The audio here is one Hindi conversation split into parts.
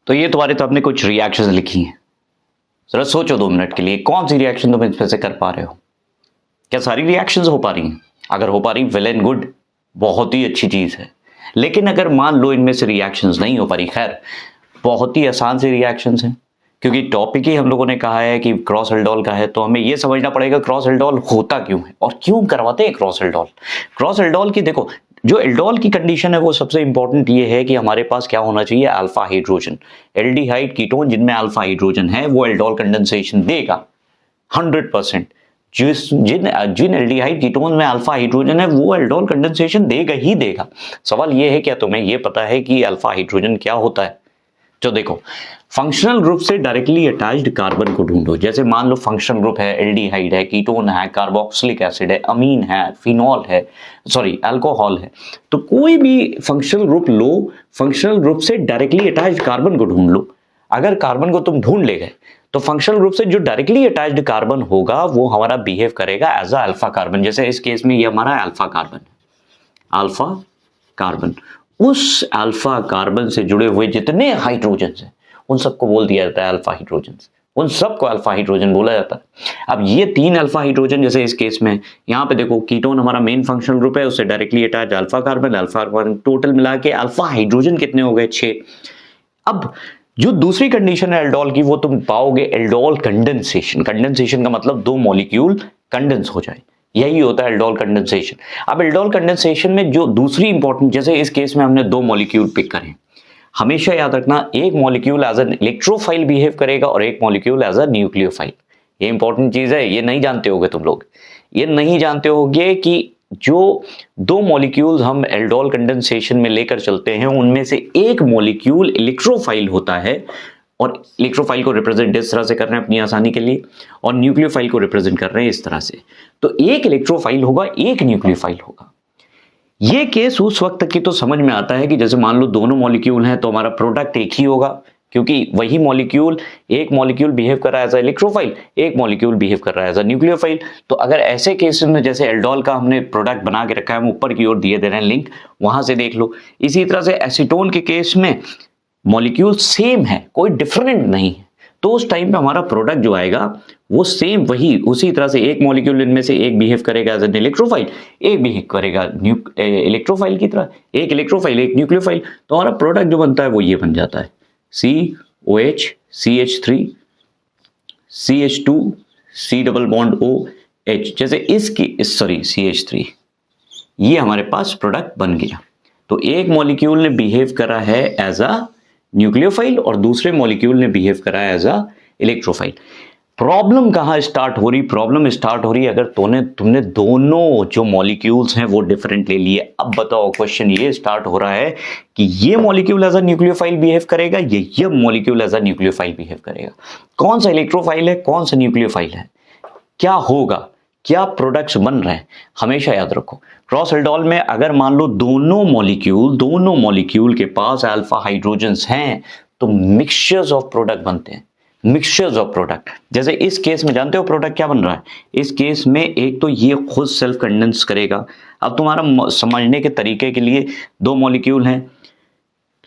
तो ये तुम्हारे तो आपने कुछ रिएक्शंस लिखी हैं, जरा सोचो 2 मिनट के लिए कौन सी रिएक्शन तुम इसमें से कर पा रहे हो। क्या सारी रिएक्शंस हो पा रही हैं? अगर हो पा रही वेल एंड गुड, बहुत ही अच्छी चीज है। लेकिन अगर मान लो इनमें से रिएक्शंस नहीं हो पा रही, खैर बहुत ही आसान सी रिएक्शंस हैं, क्योंकि टॉपिक ही हम लोगों ने कहा है कि क्रॉस एल्डोल का है, तो हमें यह समझना पड़ेगा क्रॉस एल्डोल होता क्यों है और क्यों करवाते हैं क्रॉस एल्डोल। क्रॉस एल्डोल की देखो, जो एल्डोल की कंडीशन है वो सबसे इंपॉर्टेंट ये है कि हमारे पास क्या होना चाहिए, अल्फा हाइड्रोजन। एल्डिहाइड कीटोन जिनमें अल्फा हाइड्रोजन है वो एल्डोल कंडेंसेशन देगा 100%। जिन एल्डिहाइड कीटोन में अल्फा हाइड्रोजन है वो एल्डोल कंडेंसेशन देगा ही देगा। सवाल ये है क्या तुम्हें ये पता है कि अल्फा हाइड्रोजन क्या होता है? तो देखो, फंक्शनल ग्रुप से डायरेक्टली अटैच्ड कार्बन को ढूंढो। जैसे मान लो फंक्शनल ग्रुप है, एल्डिहाइड है, कीटोन है, कार्बोक्सिलिक एसिड है, अमीन है, फिनॉल है, सॉरी अल्कोहल है, तो कोई भी फंक्शनल ग्रुप लो, फंक्शनल ग्रुप से डायरेक्टली अटैच्ड कार्बन को ढूंढ लो। अगर कार्बन को तुम ढूंढ ले गए तो फंक्शनल ग्रुप से जो डायरेक्टली अटैच्ड कार्बन होगा वो हमारा बिहेव करेगा एज अ अल्फा कार्बन। जैसे इस केस में ये हमारा अल्फा कार्बन है, अल्फा कार्बन। उस अल्फा कार्बन से जुड़े हुए जितने हाइड्रोजन हैं उन सबको बोल दिया जाता है अल्फा हाइड्रोजन, उन सबको अल्फा हाइड्रोजन बोला जाता है। अब ये 3 अल्फा हाइड्रोजन, जैसे इस केस में यहाँ पे देखो कीटोन हमारा मेन फंक्शनल ग्रुप है, उससे directly attach alpha carbon, total मिला के अल्फा हाइड्रोजन कितने हो गए? 6। अब जो दूसरी कंडीशन है एल्डोल की, वो तुम पाओगे एल्डोल कंडेंसेशन। कंडेंसेशन का मतलब 2 मॉलिक्यूल कंडेंस हो जाए, यही होता है एल्डोल कंडेंसेशन। अब एल्डोल कंडेंसेशन में जो दूसरी इंपॉर्टेंट, जैसे इस केस में हमने 2 मॉलिक्यूल पिक करें, हमेशा याद रखना एक molecule as an electrophile behave करेगा और एक मॉलिक्यूल एज अ न्यूक्लियोफाइल। ये इंपॉर्टेंट चीज है, ये नहीं जानते होगे तुम लोग, ये नहीं जानते होगे कि जो 2 मॉलिक्यूल्स हम एल्डोल कंडेंसेशन में लेकर चलते हैं उनमें से एक मॉलिक्यूल इलेक्ट्रोफाइल होता है, और इलेक्ट्रोफाइल को रिप्रेजेंट इस तरह से कर रहे हैं अपनी आसानी के लिए, और न्यूक्लियोफाइल को रिप्रेजेंट कर रहे हैं इस तरह से। तो एक इलेक्ट्रोफाइल होगा, एक न्यूक्लियोफाइल होगा। ये केस उस वक्त तक की तो समझ में आता है कि जैसे मान लो दोनों मॉलिक्यूल हैं तो हमारा प्रोडक्ट एक ही होगा, क्योंकि वही मॉलिक्यूल, एक मॉलिक्यूल बिहेव कर रहा है एज अ इलेक्ट्रोफाइल, एक मॉलिक्यूल बिहेव कर रहा है एज अ न्यूक्लियोफाइल। तो अगर ऐसे केसेस में जैसे एल्डोल का हमने प्रोडक्ट बना के रखा है, हम ऊपर की ओर दिए दे रहे हैं लिंक, वहां से देख लो। इसी तरह से एसीटोन के केस में मॉलिक्यूल सेम है, कोई डिफरेंट नहीं है, तो उस टाइम पे हमारा प्रोडक्ट जो आएगा वो सेम वही उसी तरह से, एक मॉलिक्यूल इनमें से एक बिहेव करेगा एज एन इलेक्ट्रोफाइल, एक बिहेव करेगा इलेक्ट्रोफाइल की तरह, एक इलेक्ट्रोफाइल एक न्यूक्लियोफाइल, तो हमारा प्रोडक्ट जो बनता है वो ये बन जाता है COH CH3 CH2 C double bond OH। जैसे इसकी सॉरी CH3, ये हमारे पास प्रोडक्ट बन गया। तो एक मॉलिक्यूल ने बिहेव करा है एज अ न्यूक्लियोफाइल और दूसरे मॉलिक्यूल ने बिहेव करा है एज अ इलेक्ट्रोफाइल। प्रॉब्लम कहां स्टार्ट हो रही? प्रॉब्लम स्टार्ट हो रही है अगर तुमने दोनों जो मॉलिक्यूल्स हैं वो डिफरेंट ले लिए। अब बताओ, क्वेश्चन ये स्टार्ट हो रहा है कि ये molecule as a nucleophile behave करेगा, ये molecule as a nucleophile behave करेगा। कौन सा इलेक्ट्रोफाइल है, कौन सा न्यूक्लियोफाइल है, क्या होगा, क्या प्रोडक्ट्स बन रहे हैं? हमेशा याद रखो, क्रॉस एल्डोल में अगर मान लो दोनों मॉलिक्यूल के पास अल्फा हाइड्रोजन्स हैं तो मिक्सचर्स ऑफ प्रोडक्ट बनते हैं, मिक्सचर्स ऑफ प्रोडक्ट। जैसे इस केस में जानते हो प्रोडक्ट क्या बन रहा है? इस केस में एक तो ये खुद सेल्फ कंडेंस करेगा। अब तुम्हारा समझने के तरीके के लिए 2 मॉलिक्यूल हैं,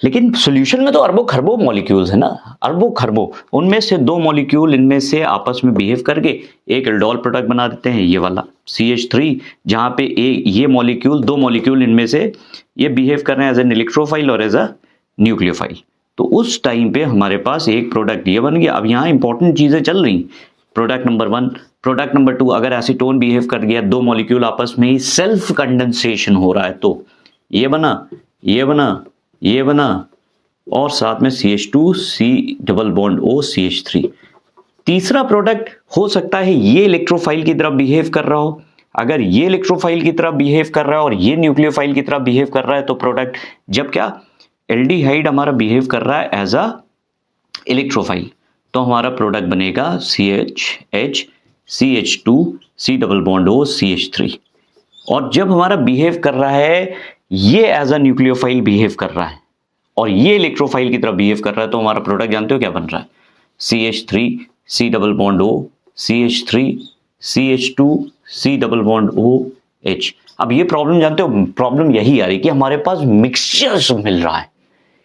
लेकिन सॉल्यूशन में तो अरबों खरबों मॉलिक्यूल्स है ना, अरबों खरबों, उनमें से 2 मॉलिक्यूल इनमें से आपस में बिहेव करके एक एल्डोल प्रोडक्ट बना देते हैं, ये वाला CH3, जहां पे ये मॉलिक्यूल 2 मॉलिक्यूल इनमें से ये बिहेव कर रहे हैं एज एन इलेक्ट्रोफाइल और एज अ न्यूक्लियोफाइल। तो उस टाइम पे हमारे पास एक प्रोडक्ट ये बन गया। अब यहाँ इंपॉर्टेंट चीजें चल रही, प्रोडक्ट नंबर 1, प्रोडक्ट नंबर 2, अगर एसीटोन बिहेव कर गया, 2 मॉलिक्यूल आपस में ही सेल्फ कंडेंसेशन हो रहा है, तो ये बना, ये बना, ये बना, और साथ में CH2 C double bond O CH3। तीसरा प्रोडक्ट हो सकता है ये इलेक्ट्रोफाइल की तरह बिहेव कर रहा हो। अगर ये इलेक्ट्रोफाइल की तरह बिहेव कर रहा है और ये न्यूक्लियोफाइल की तरह बिहेव कर रहा है तो प्रोडक्ट, जब क्या एल्डिहाइड हमारा बिहेव कर रहा है एज अ इलेक्ट्रोफाइल, तो हमारा प्रोडक्ट बनेगा CH CH2 C double bond O CH3। और जब हमारा बिहेव कर रहा है, ये एज अ न्यूक्लियोफाइल बिहेव कर रहा है और ये इलेक्ट्रोफाइल की तरह बिहेव कर रहा है, तो हमारा प्रोडक्ट जानते हो क्या बन रहा है? CH3 C double bond O CH3 CH2 C double bond OH। अब ये प्रॉब्लम जानते हो, प्रॉब्लम यही आ रही कि हमारे पास मिक्सचर्स मिल रहा है,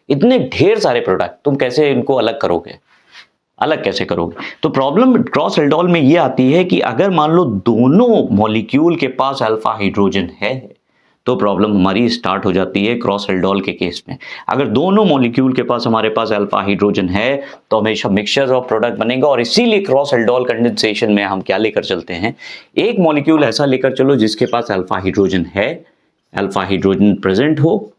इतने ढेर सारे प्रोडक्ट, तुम कैसे इनको अलग करोगे, अलग कैसे करोगे? तो प्रॉब्लम क्रॉस एल्डोल में ये आती है कि अगर मान लो दोनों मॉलिक्यूल के पास अल्फा हाइड्रोजन है तो प्रॉब्लम हमारी स्टार्ट हो जाती है क्रॉस एल्डोल के केस में। अगर दोनों मॉलिक्यूल के पास हमारे पास अल्फा हाइड्रोजन है तो हमेशा मिक्सचर ऑफ प्रोडक्ट बनेगा, और इसीलिए क्रॉस एल्डोल कंडेंसेशन में हम क्या लेकर चलते हैं, एक मॉलिक्यूल ऐसा लेकर चलो जिसके पास अल्फा हाइड्रोजन है, अल्फा हाइड्रोजन प्रेजेंट हो,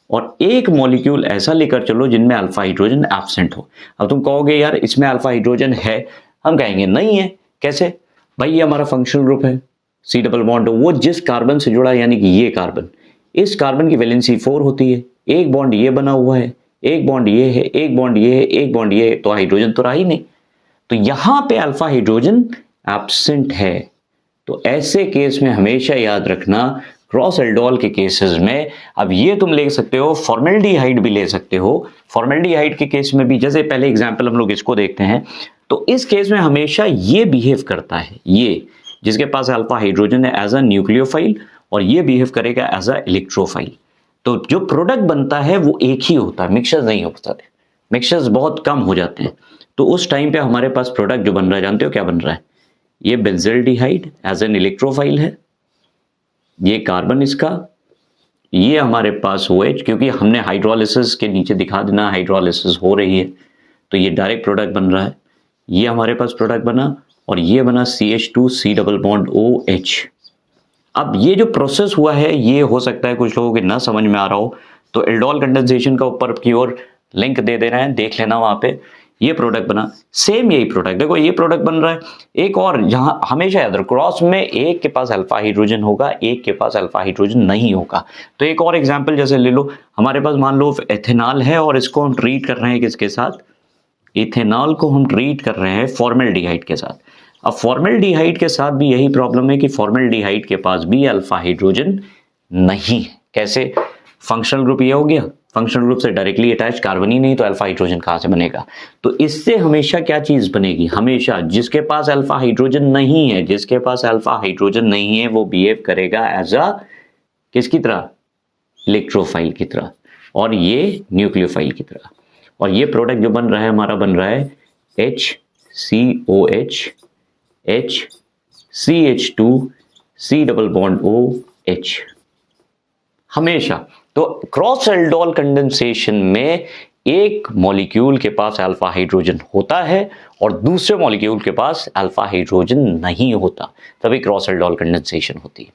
और एक मॉलिक्यूल ऐसा लेकर चलो जिनमें अल्फा हाइड्रोजन एब्सेंट हो। अब तुम कहोगे यार इसमें अल्फा हाइड्रोजन है, हम कहेंगे नहीं है। कैसे भाई, ये हमारा फंक्शनल ग्रुप है, सी डबल बॉन्ड, वो जिस कार्बन से जुड़ा, यानी कि ये कार्बन, इस कार्बन की वैलेंसी 4 होती है, एक बॉन्ड ये बना हुआ है, एक बॉन्ड ये है, एक बॉन्ड ये है, एक बॉन्ड ये है, तो हाइड्रोजन तो रहा ही नहीं। तो यहां पे अल्फा हाइड्रोजन एब्सेंट है। तो ऐसे केस में हमेशा याद रखना क्रॉस एल्डोल के केसेस में, अब ये तुम ले सकते हो, फॉर्मेल्डिहाइड भी ले सकते हो। फॉर्मेल्डिहाइड के केस में भी, जैसे पहले एग्जांपल हम लोग इसको देखते हैं, तो इस केस में हमेशा ये बिहेव करता है, ये जिसके पास अल्फा हाइड्रोजन है एज अ न्यूक्लियोफाइल, और ये बिहेव करेगा एज अ इलेक्ट्रोफाइल। तो जो प्रोडक्ट बनता है वो एक ही होता है, मिक्सचर्स नहीं हो पाते, मिक्सचर्स बहुत कम हो जाते हैं। तो उस टाइम पे हमारे पास प्रोडक्ट जो बन रहा है, जानते हो क्या बन रहा है, ये बेंजल्डिहाइड एज एन इलेक्ट्रोफाइल है, ये कार्बन इसका, ये हमारे पास OH, क्योंकि हमने हाइड्रोलिसिस के नीचे दिखा देना हाइड्रोलिसिस हो रही है, तो ये डायरेक्ट प्रोडक्ट बन रहा है, ये हमारे पास प्रोडक्ट बना, और ये बना CH2 C double bond OH। अब ये जो प्रोसेस हुआ है, ये हो सकता है कुछ लोगों के ना समझ में आ रहा हो, तो एल्डोल कंडेंसेशन का ऊपर की ओर लिंक दे रहे हैं, देख लेना वहां पे। ये प्रोडक्ट बना, सेम यही प्रोडक्ट, देखो ये प्रोडक्ट बन रहा है। एक और, जहां हमेशा याद रखो क्रॉस में एक के पास अल्फा हाइड्रोजन होगा, एक के पास अल्फा हाइड्रोजन नहीं होगा। तो एक और एग्जांपल जैसे ले लो, हमारे पास मान लो एथेनॉल है, और इसको हम ट्रीट कर रहे हैं किसके साथ, इथेनॉल को हम ट्रीट कर रहे हैं फॉर्मेल्डिहाइड के साथ। अब फॉर्मेल्डिहाइड के साथ भी यही प्रॉब्लम है कि फॉर्मेल्डिहाइड के पास भी अल्फा हाइड्रोजन नहीं है। कैसे, फंक्शनल ग्रुप ये हो गया, फंक्शनल ग्रुप से डायरेक्टली अटैच कार्बन ही नहीं, तो अल्फा हाइड्रोजन कहां से बनेगा। तो इससे हमेशा क्या चीज बनेगी, हमेशा जिसके पास अल्फा हाइड्रोजन नहीं है, जिसके पास अल्फा हाइड्रोजन नहीं है, वो बिहेव करेगा एज अ किसकी तरह, इलेक्ट्रोफाइल की तरह, और ये न्यूक्लियोफाइल की तरह। और ये प्रोडक्ट जो बन रहा है हमारा, बन रहा है HCOH HCH2 C double bond OH हमेशा। तो क्रॉस एल्डोल कंडेंसेशन में एक मॉलिक्यूल के पास अल्फा हाइड्रोजन होता है और दूसरे मॉलिक्यूल के पास अल्फा हाइड्रोजन नहीं होता, तभी क्रॉस एल्डोल कंडेंसेशन होती है।